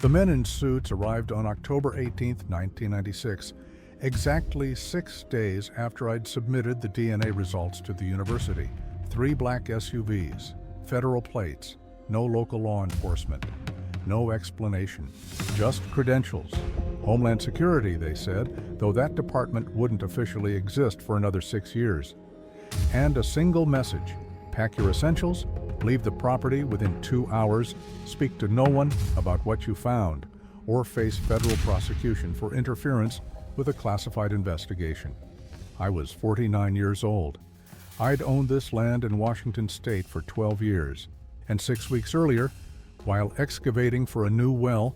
The men in suits arrived on October 18, 1996, exactly 6 days after I'd submitted the DNA results to the university. 3 black SUVs, federal plates, no local law enforcement, no explanation, just credentials. Homeland Security, they said, though that department wouldn't officially exist for another 6 years. And a single message: pack your essentials, leave the property within 2 hours, speak to no one about what you found, or face federal prosecution for interference with a classified investigation. I was 49 years old. I'd owned this land in Washington State for 12 years, and 6 weeks earlier, while excavating for a new well,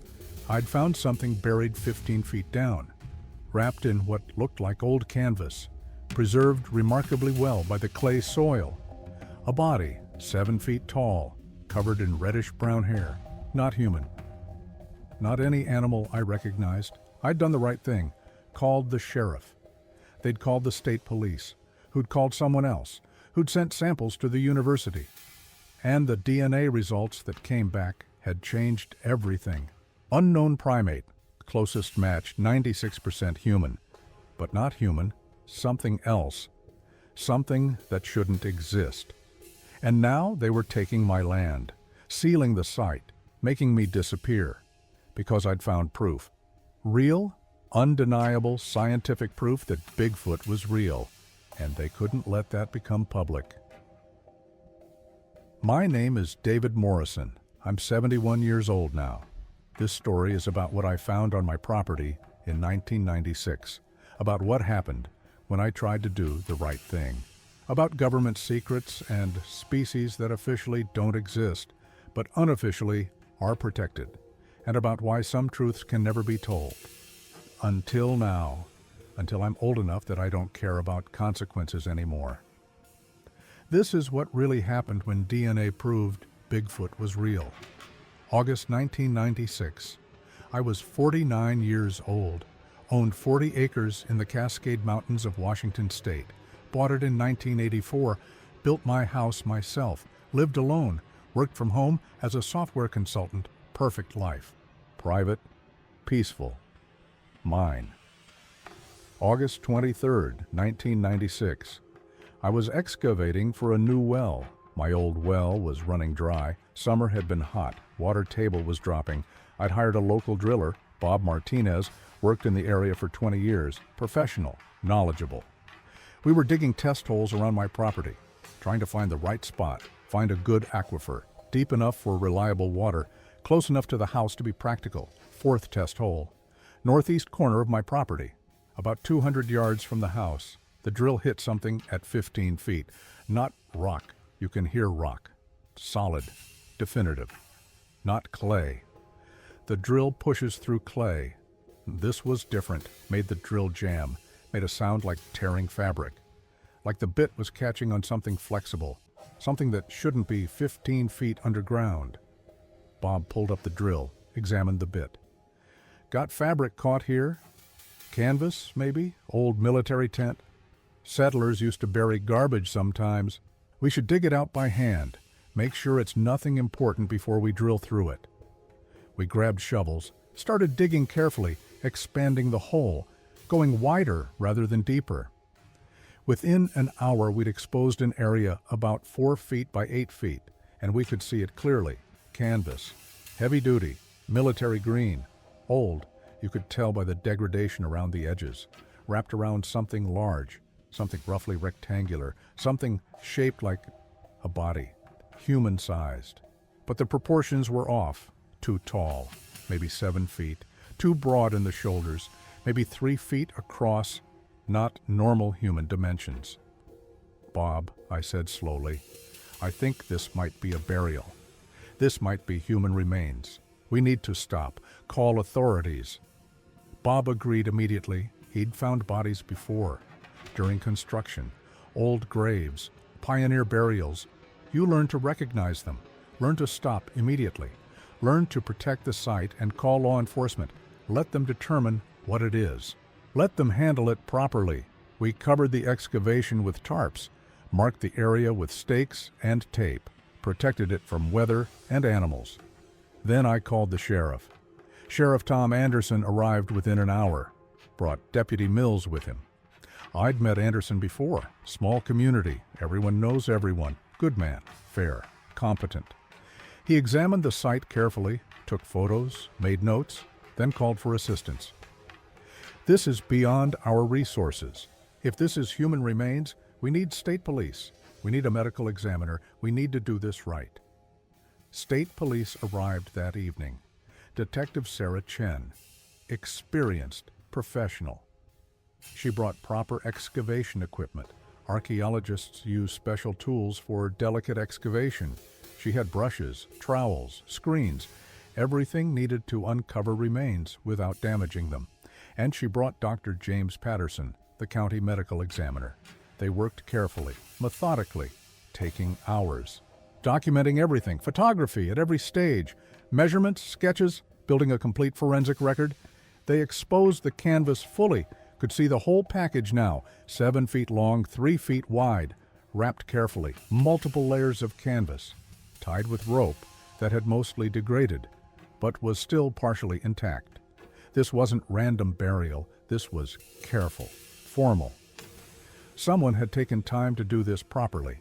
I'd found something buried 15 feet down, wrapped in what looked like old canvas, preserved remarkably well by the clay soil. A body, 7 feet tall, covered in reddish-brown hair. Not human. Not any animal I recognized. I'd done the right thing, called the sheriff. They'd called the state police, who'd called someone else, who'd sent samples to the university. And the DNA results that came back had changed everything. Unknown primate, closest match 96% human, but not human, something else, something that shouldn't exist. And now they were taking my land, sealing the site, making me disappear, because I'd found proof. Real, undeniable scientific proof that Bigfoot was real, and they couldn't let that become public. My name is David Morrison. I'm 71 years old now. This story is about what I found on my property in 1996, about what happened when I tried to do the right thing, about government secrets and species that officially don't exist, but unofficially are protected, and about why some truths can never be told. Until now, until I'm old enough that I don't care about consequences anymore. This is what really happened when DNA proved Bigfoot was real. August 1996. I was 49 years old, owned 40 acres in the Cascade Mountains of Washington State, bought it in 1984, built my house myself, lived alone, worked from home as a software consultant. Perfect life. Private, peaceful. Mine. August 23, 1996. I was excavating for a new well. My old well was running dry. Summer had been hot. Water table was dropping. I'd hired a local driller, Bob Martinez, worked in the area for 20 years, professional, knowledgeable. We were digging test holes around my property, trying to find the right spot, find a good aquifer, deep enough for reliable water, close enough to the house to be practical. 4th test hole. Northeast corner of my property, about 200 yards from the house. The drill hit something at 15 feet. Not rock. You can hear rock. Solid. Definitive. Not clay. The drill pushes through clay. This was different. Made the drill jam. Made a sound like tearing fabric. Like the bit was catching on something flexible. Something that shouldn't be 15 feet underground. Bob pulled up the drill, examined the bit. Got fabric caught here? Canvas, maybe? Old military tent? Settlers used to bury garbage sometimes. We should dig it out by hand. Make sure it's nothing important before we drill through it. We grabbed shovels, started digging carefully, expanding the hole, going wider rather than deeper. Within an hour, we'd exposed an area about 4 feet by 8 feet, and we could see it clearly. Canvas, heavy duty, military green, old. You could tell by the degradation around the edges, wrapped around something large, something roughly rectangular, something shaped like a body, human-sized. But the proportions were off. Too tall, maybe 7 feet, too broad in the shoulders, maybe 3 feet across, not normal human dimensions. Bob, I said slowly, I think this might be a burial. This might be human remains. We need to stop. Call authorities. Bob agreed immediately. He'd found bodies before, during construction, old graves, pioneer burials. You learn to recognize them. Learn to stop immediately. Learn to protect the site and call law enforcement. Let them determine what it is. Let them handle it properly. We covered the excavation with tarps, marked the area with stakes and tape, protected it from weather and animals. Then I called the sheriff. Sheriff Tom Anderson arrived within an hour, brought Deputy Mills with him. I'd met Anderson before. Small community, everyone knows everyone, good man, fair, competent. He examined the site carefully, took photos, made notes, then called for assistance. This is beyond our resources. If this is human remains, we need state police. We need a medical examiner. We need to do this right. State police arrived that evening. Detective Sarah Chen, experienced, professional. She brought proper excavation equipment. Archaeologists use special tools for delicate excavation. She had brushes, trowels, screens, everything needed to uncover remains without damaging them. And she brought Dr. James Patterson, the county medical examiner. They worked carefully, methodically, taking hours, documenting everything, photography at every stage, measurements, sketches, building a complete forensic record. They exposed the canvas fully, could see the whole package now, 7 feet long, 3 feet wide, wrapped carefully, multiple layers of canvas, tied with rope that had mostly degraded, but was still partially intact. This wasn't random burial, this was careful, formal. Someone had taken time to do this properly.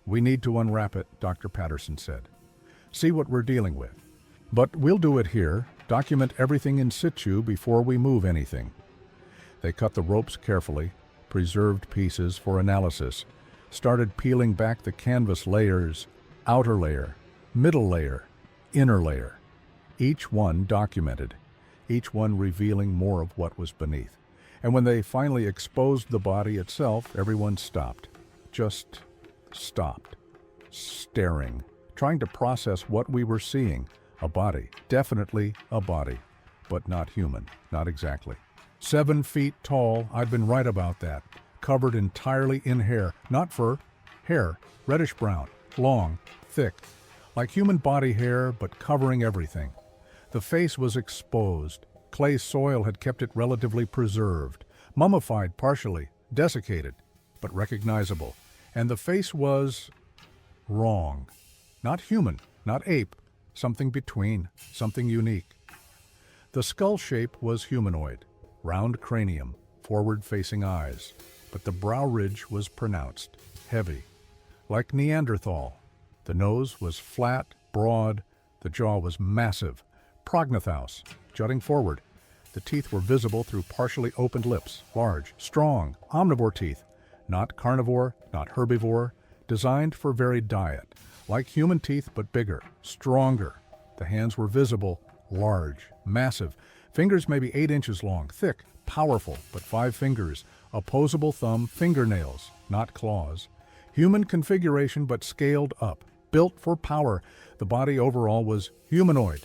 We need to unwrap it, Dr. Patterson said. See what we're dealing with. But we'll do it here, document everything in situ before we move anything. They cut the ropes carefully, preserved pieces for analysis, started peeling back the canvas layers, outer layer, middle layer, inner layer. Each one documented, each one revealing more of what was beneath. And when they finally exposed the body itself, everyone stopped. Just stopped, staring, trying to process what we were seeing. A body, definitely a body, but not human, not exactly. 7 feet tall, I'd been right about that. Covered entirely in hair, not fur, hair, reddish brown, long, thick, like human body hair, but covering everything. The face was exposed. Clay soil had kept it relatively preserved, mummified partially, desiccated, but recognizable. And the face was wrong. Not human, not ape, something between, something unique. The skull shape was humanoid. Round cranium, forward-facing eyes, but the brow ridge was pronounced, heavy, like Neanderthal. The nose was flat, broad, the jaw was massive, prognathous, jutting forward. The teeth were visible through partially opened lips, large, strong, omnivore teeth, not carnivore, not herbivore, designed for varied diet, like human teeth but bigger, stronger. The hands were visible, large, massive, fingers maybe 8 inches long, thick, powerful, but 5 fingers, opposable thumb, fingernails, not claws. Human configuration but scaled up, built for power. The body overall was humanoid,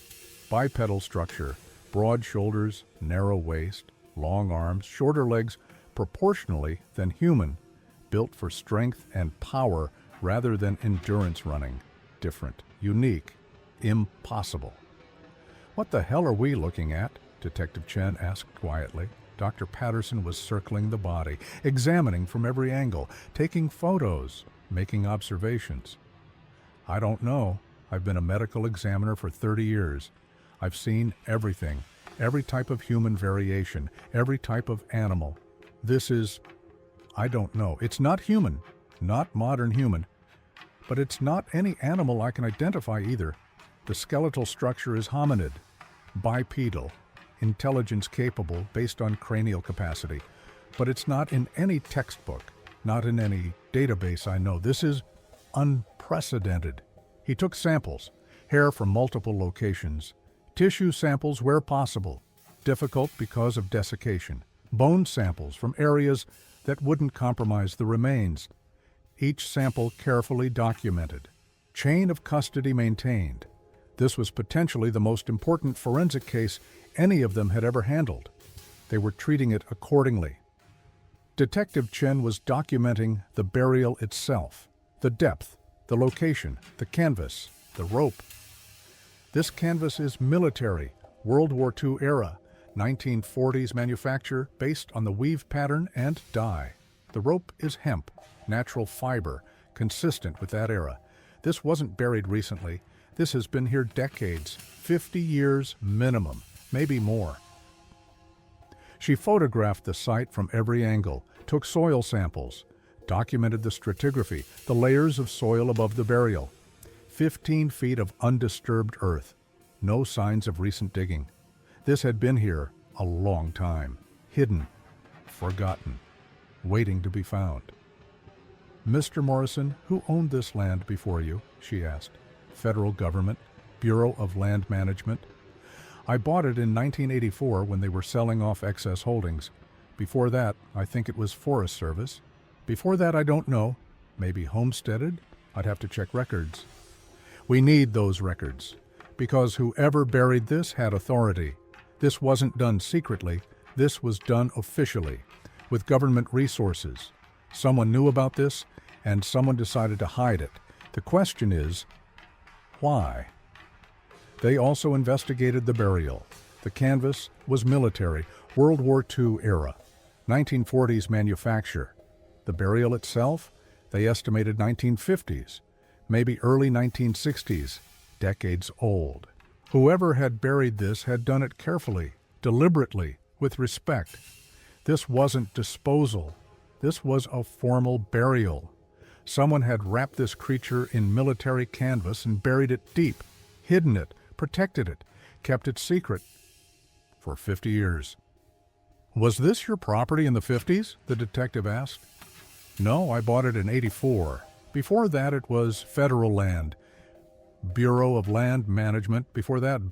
bipedal structure, broad shoulders, narrow waist, long arms, shorter legs, proportionally than human, built for strength and power rather than endurance running. Different, unique, impossible. What the hell are we looking at? Detective Chen asked quietly. Dr. Patterson was circling the body, examining from every angle, taking photos, making observations. I don't know. I've been a medical examiner for 30 years. I've seen everything, every type of human variation, every type of animal. This is, I don't know. It's not human, not modern human, but it's not any animal I can identify either. The skeletal structure is hominid, bipedal, intelligence capable based on cranial capacity, but it's not in any textbook, not in any database I know. This is unprecedented. He took samples, hair from multiple locations, tissue samples where possible, difficult because of desiccation, bone samples from areas that wouldn't compromise the remains, each sample carefully documented, chain of custody maintained. This was potentially the most important forensic case any of them had ever handled. They were treating it accordingly. Detective Chen was documenting the burial itself, the depth, the location, the canvas, the rope. This canvas is military, World War II era, 1940s manufacture based on the weave pattern and dye. The rope is hemp, natural fiber, consistent with that era. This wasn't buried recently. This has been here decades, 50 years minimum. maybe more. She photographed the site from every angle, took soil samples, documented the stratigraphy, the layers of soil above the burial. 15 feet of undisturbed earth. No signs of recent digging. This had been here a long time. Hidden, forgotten, waiting to be found. "Mr. Morrison, who owned this land before you?" she asked. "Federal government, Bureau of Land Management." "I bought it in 1984 when they were selling off excess holdings. Before that, I think it was Forest Service. Before that, I don't know. Maybe homesteaded? I'd have to check records." "We need those records, because whoever buried this had authority. This wasn't done secretly. This was done officially, with government resources. Someone knew about this, and someone decided to hide it. The question is, why?" They also investigated the burial. The canvas was military, World War II era, 1940s manufacture. The burial itself, they estimated 1950s, maybe early 1960s, decades old. Whoever had buried this had done it carefully, deliberately, with respect. This wasn't disposal. This was a formal burial. Someone had wrapped this creature in military canvas and buried it deep, hidden it, protected it, kept it secret for 50 years. "Was this your property in the 50s?" the detective asked. "No, I bought it in 84. Before that, it was federal land. Bureau of Land Management. Before that,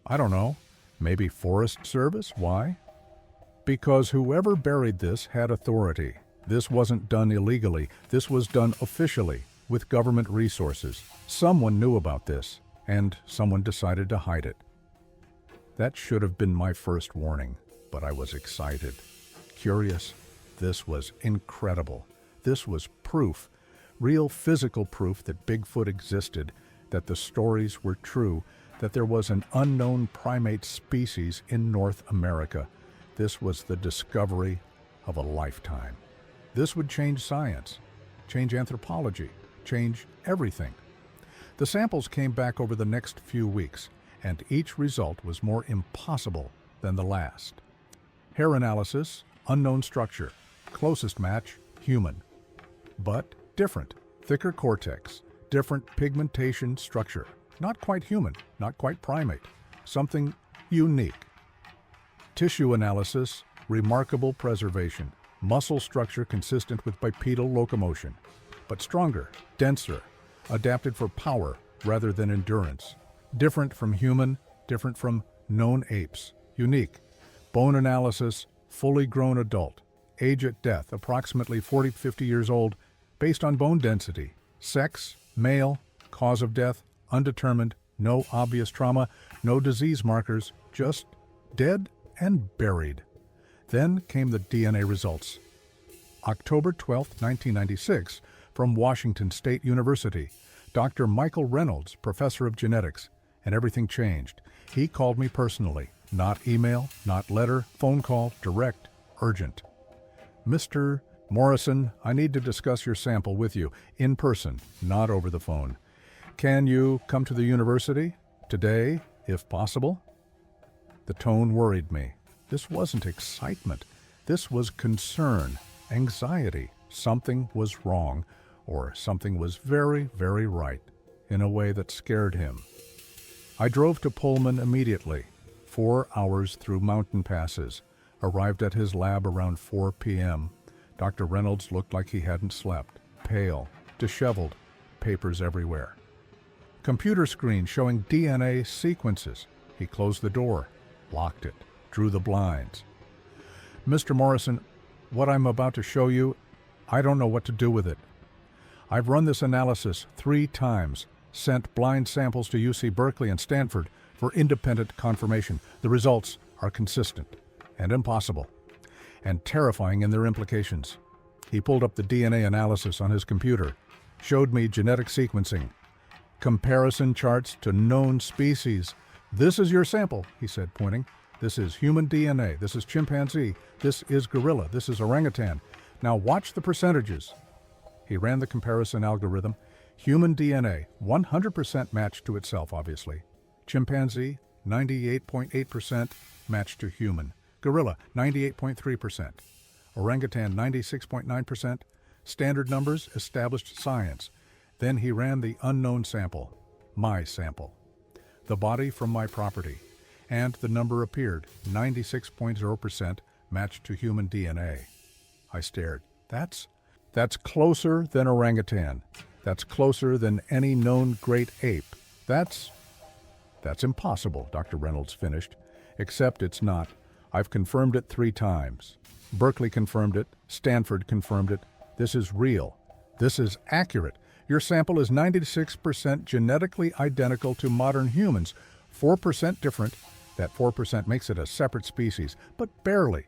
I don't know, maybe Forest Service. Why?" "Because whoever buried this had authority. This wasn't done illegally. This was done officially, with government resources. Someone knew about this, and someone decided to hide it." That should have been my first warning, but I was excited, curious. This was incredible. This was proof, real physical proof that Bigfoot existed, that the stories were true, that there was an unknown primate species in North America. This was the discovery of a lifetime. This would change science, change anthropology, change everything. The samples came back over the next few weeks, and each result was more impossible than the last. Hair analysis, unknown structure. Closest match, human. But different. Thicker cortex, different pigmentation structure. Not quite human, not quite primate. Something unique. Tissue analysis, remarkable preservation. Muscle structure consistent with bipedal locomotion, but stronger, denser, adapted for power rather than endurance. Different from human, different from known apes. Unique. Bone analysis, fully grown adult. Age at death, approximately 40-50 years old, based on bone density. Sex, male. Cause of death, undetermined. No obvious trauma, no disease markers, just dead and buried. Then came the DNA results. October 12, 1996, from Washington State University. Dr. Michael Reynolds, professor of genetics, and everything changed. He called me personally, not email, not letter, phone call, direct, urgent. "Mr. Morrison, I need to discuss your sample with you, in person, not over the phone. Can you come to the university? Today, if possible?" The tone worried me. This wasn't excitement. This was concern, anxiety. Something was wrong, or something was very, very right, in a way that scared him. I drove to Pullman immediately, 4 hours through mountain passes, arrived at his lab around 4 p.m. Dr. Reynolds looked like he hadn't slept, pale, disheveled, papers everywhere. Computer screen showing DNA sequences. He closed the door, locked it, drew the blinds. "Mr. Morrison, what I'm about to show you, I don't know what to do with it. I've run this analysis 3 times, sent blind samples to UC Berkeley and Stanford for independent confirmation. The results are consistent and impossible, and terrifying in their implications." He pulled up the DNA analysis on his computer, showed me genetic sequencing, comparison charts to known species. "This is your sample," he said, pointing. "This is human DNA. This is chimpanzee. This is gorilla. This is orangutan. Now watch the percentages." He ran the comparison algorithm. Human DNA, 100% matched to itself, obviously. Chimpanzee, 98.8% matched to human. Gorilla, 98.3%. Orangutan, 96.9%. Standard numbers established science. Then he ran the unknown sample, my sample. The body from my property. And the number appeared, 96.0% matched to human DNA. I stared. That's closer than orangutan. That's closer than any known great ape. That's impossible, Dr. Reynolds finished. Except it's not. I've confirmed it 3 times. Berkeley confirmed it. Stanford confirmed it. This is real. This is accurate. Your sample is 96% genetically identical to modern humans. 4% different. That 4% makes it a separate species, but barely.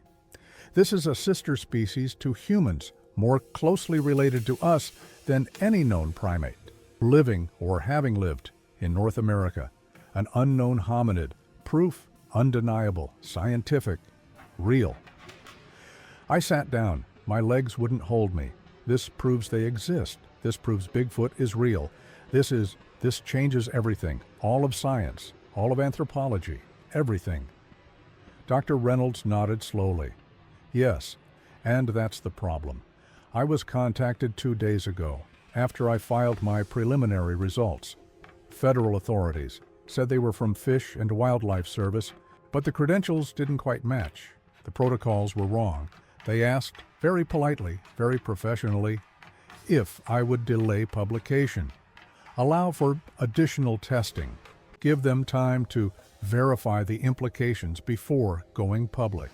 This is a sister species to humans, more closely related to us than any known primate, living or having lived in North America. An unknown hominid. Proof undeniable, scientific, real. I sat down. My legs wouldn't hold me. This proves they exist. This proves Bigfoot is real. This changes everything. All of science, all of anthropology, everything. Dr. Reynolds nodded slowly. Yes, and that's the problem. I was contacted 2 days ago, after I filed my preliminary results. Federal authorities said they were from Fish and Wildlife Service, but the credentials didn't quite match. The protocols were wrong. They asked, very politely, very professionally, if I would delay publication, allow for additional testing, give them time to verify the implications before going public.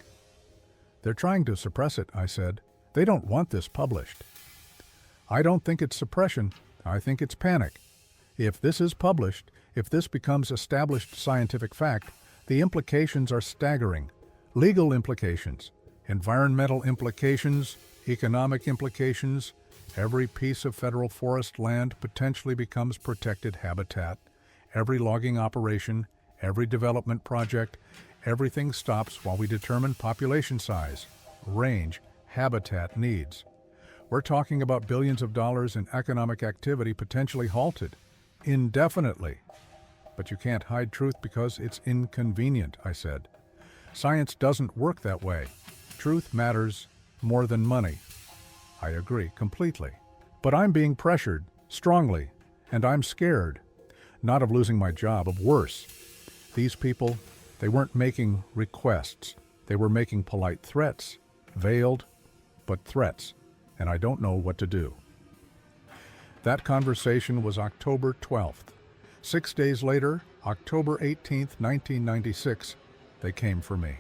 They're trying to suppress it, I said. They don't want this published. I don't think it's suppression. I think it's panic. If this is published, if this becomes established scientific fact, the implications are staggering. Legal implications, environmental implications, economic implications. Every piece of federal forest land potentially becomes protected habitat. Every logging operation, every development project, everything stops while we determine population size, range, habitat needs. We're talking about billions of dollars in economic activity potentially halted, indefinitely. But you can't hide truth because it's inconvenient, I said. Science doesn't work that way. Truth matters more than money. I agree completely. But I'm being pressured, strongly, and I'm scared. Not of losing my job, of worse. These people, they weren't making requests. They were making polite threats, veiled, but threats, and I don't know what to do. That conversation was October 12th. 6 days later, October 18th, 1996, they came for me.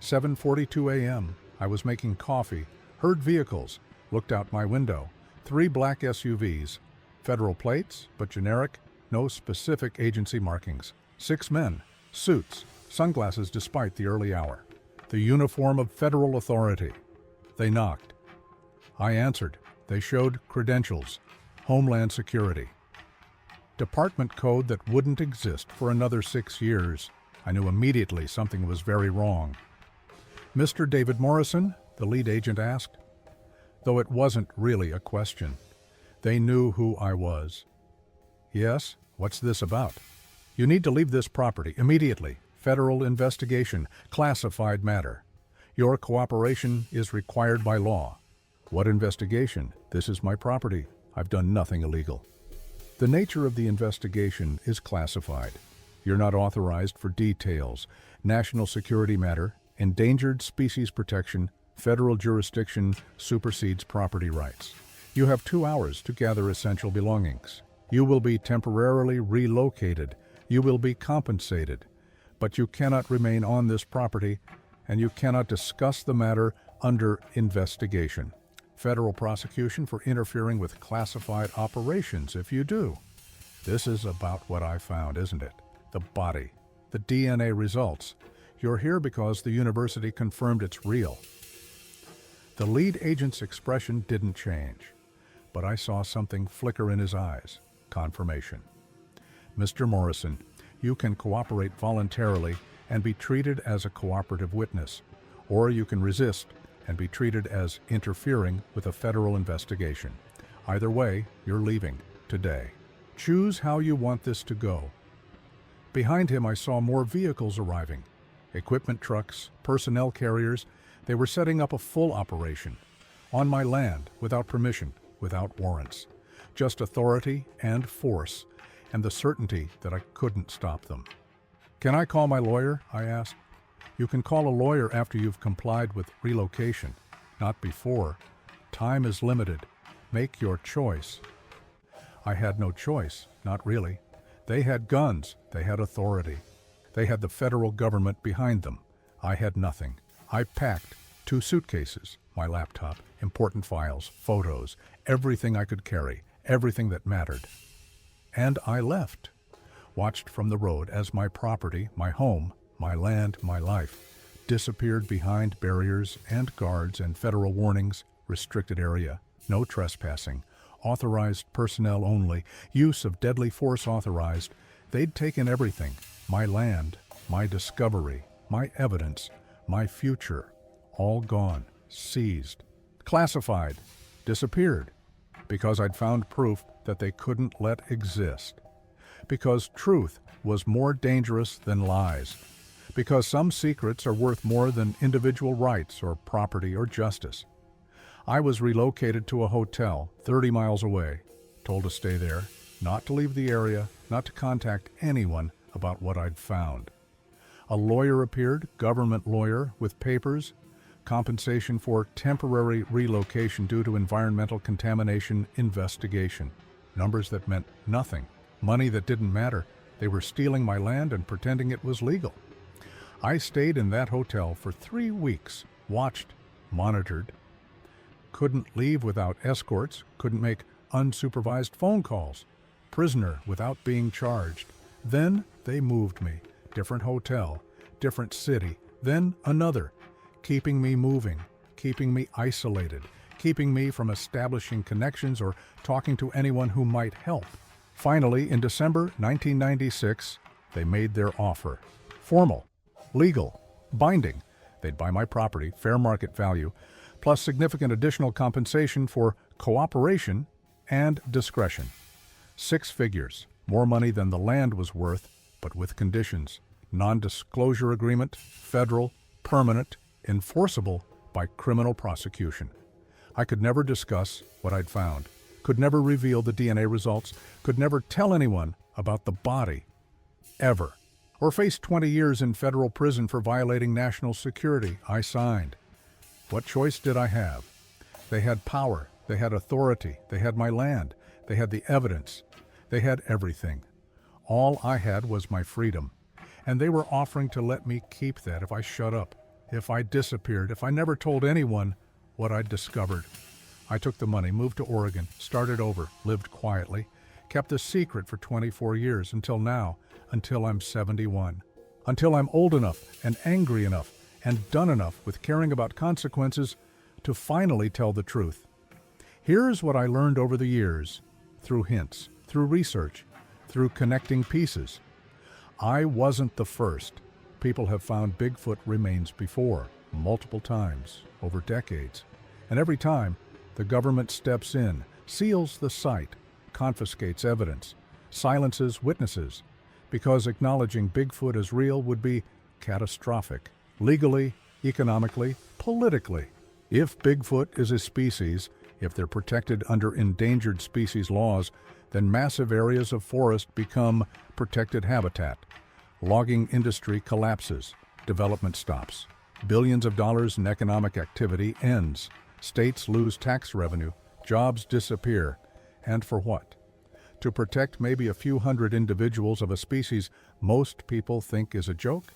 7:42 a.m., I was making coffee, heard vehicles, looked out my window. 3 black SUVs, federal plates, but generic, no specific agency markings. 6 men, suits, sunglasses despite the early hour. The uniform of federal authority. They knocked. I answered. They showed credentials, Homeland Security. Department code that wouldn't exist for another 6 years. I knew immediately something was very wrong. Mr. David Morrison, the lead agent asked, though it wasn't really a question. They knew who I was. Yes, what's this about? You need to leave this property immediately. Federal investigation, classified matter. Your cooperation is required by law. What investigation? This is my property. I've done nothing illegal. The nature of the investigation is classified. You're not authorized for details. National security matter, endangered species protection, federal jurisdiction supersedes property rights. You have 2 hours to gather essential belongings. You will be temporarily relocated. You will be compensated. But you cannot remain on this property, and you cannot discuss the matter under investigation. Federal prosecution for interfering with classified operations if you do. This is about what I found, isn't it? The body, the DNA results. You're here because the university confirmed it's real. The lead agent's expression didn't change, but I saw something flicker in his eyes. Confirmation. Mr. Morrison, you can cooperate voluntarily and be treated as a cooperative witness, or you can resist and be treated as interfering with a federal investigation. Either way, you're leaving today. Choose how you want this to go. Behind him, I saw more vehicles arriving. Equipment trucks, personnel carriers. They were setting up a full operation. On my land, without permission, without warrants. Just authority and force, and the certainty that I couldn't stop them. "Can I call my lawyer?" I asked. "You can call a lawyer after you've complied with relocation, not before. Time is limited. Make your choice." I had no choice, not really. They had guns, they had authority. They had the federal government behind them. I had nothing. I packed 2 suitcases, my laptop, important files, photos, everything I could carry, everything that mattered. And I left. Watched from the road as my property, my home, my land, my life, disappeared behind barriers and guards and federal warnings, restricted area, no trespassing, authorized personnel only, use of deadly force authorized. They'd taken everything, my land, my discovery, my evidence, my future, all gone, seized, classified, disappeared, because I'd found proof that they couldn't let exist. Because truth was more dangerous than lies. Because some secrets are worth more than individual rights or property or justice. I was relocated to a hotel 30 miles away, told to stay there, not to leave the area, not to contact anyone about what I'd found. A lawyer appeared, government lawyer, with papers, compensation for temporary relocation due to environmental contamination investigation. Numbers that meant nothing, money that didn't matter. They were stealing my land and pretending it was legal. I stayed in that hotel for 3 weeks, watched, monitored. Couldn't leave without escorts, couldn't make unsupervised phone calls. Prisoner without being charged. Then they moved me. Different hotel, different city, then another, keeping me moving, keeping me isolated, keeping me from establishing connections or talking to anyone who might help. Finally, in December 1996, they made their offer. Formal, legal, binding. They'd buy my property, fair market value, plus significant additional compensation for cooperation and discretion. 6 figures, more money than the land was worth, but with conditions. Non-disclosure agreement, federal, permanent, enforceable by criminal prosecution. I could never discuss what I'd found, could never reveal the DNA results, could never tell anyone about the body, ever. Or face 20 years in federal prison for violating national security. I signed. What choice did I have? They had power, they had authority, they had my land, they had the evidence, they had everything. All I had was my freedom, and they were offering to let me keep that if I shut up, if I disappeared, if I never told anyone what I'd discovered. I took the money, moved to Oregon, started over, lived quietly, kept the secret for 24 years until now, until I'm 71, until I'm old enough and angry enough and done enough with caring about consequences to finally tell the truth. Here's what I learned over the years, through hints, through research, through connecting pieces. I wasn't the first. People have found Bigfoot remains before, multiple times, over decades. And every time, the government steps in, seals the site, confiscates evidence, silences witnesses, because acknowledging Bigfoot as real would be catastrophic. Legally, economically, politically. If Bigfoot is a species, if they're protected under endangered species laws, then massive areas of forest become protected habitat. Logging industry collapses, development stops. Billions of dollars in economic activity ends. States lose tax revenue, jobs disappear. And for what? To protect maybe a few hundred individuals of a species most people think is a joke?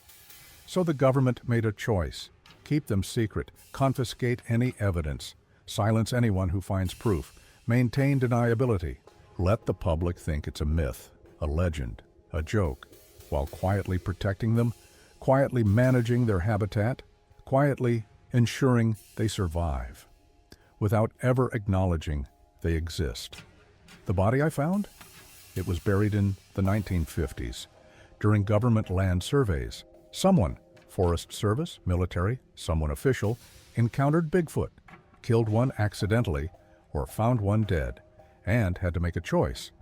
So the government made a choice. Keep them secret, confiscate any evidence, silence anyone who finds proof, maintain deniability. Let the public think it's a myth, a legend, a joke, while quietly protecting them, quietly managing their habitat, quietly ensuring they survive, without ever acknowledging they exist. The body I found? It was buried in the 1950s, during government land surveys. Someone, Forest Service, military, someone official, encountered Bigfoot, killed one accidentally, or found one dead, and had to make a choice,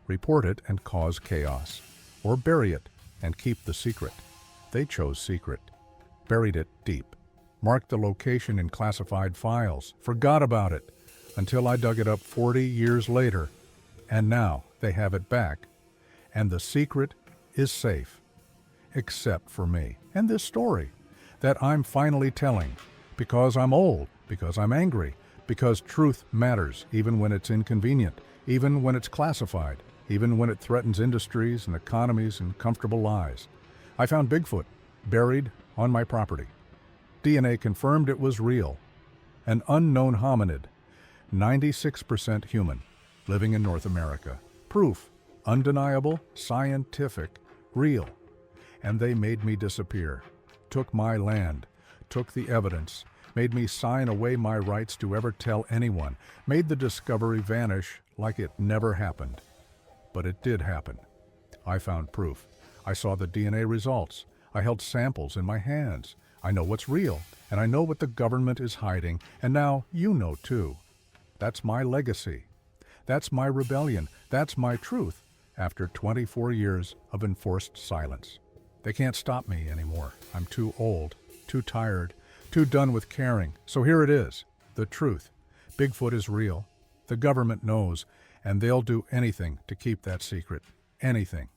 report it and cause chaos, or bury it, and keep the secret. They chose secret, buried it deep, marked the location in classified files, forgot about it, until I dug it up 40 years later, and now they have it back, and the secret is safe. Except for me and this story that I'm finally telling, because I'm old, because I'm angry, because truth matters even when it's inconvenient, even when it's classified, even when it threatens industries and economies and comfortable lives. I found Bigfoot buried on my property. DNA confirmed it was real. An unknown hominid, 96% human, living in North America. Proof, undeniable, scientific, real. And they made me disappear, took my land, took the evidence, made me sign away my rights to ever tell anyone, made the discovery vanish like it never happened. But it did happen. I found proof. I saw the DNA results. I held samples in my hands. I know what's real, and I know what the government is hiding, and now you know too. That's my legacy. That's my rebellion. That's my truth after 24 years of enforced silence. They can't stop me anymore. I'm too old, too tired, too done with caring. So here it is, the truth. Bigfoot is real. The government knows, and they'll do anything to keep that secret. Anything.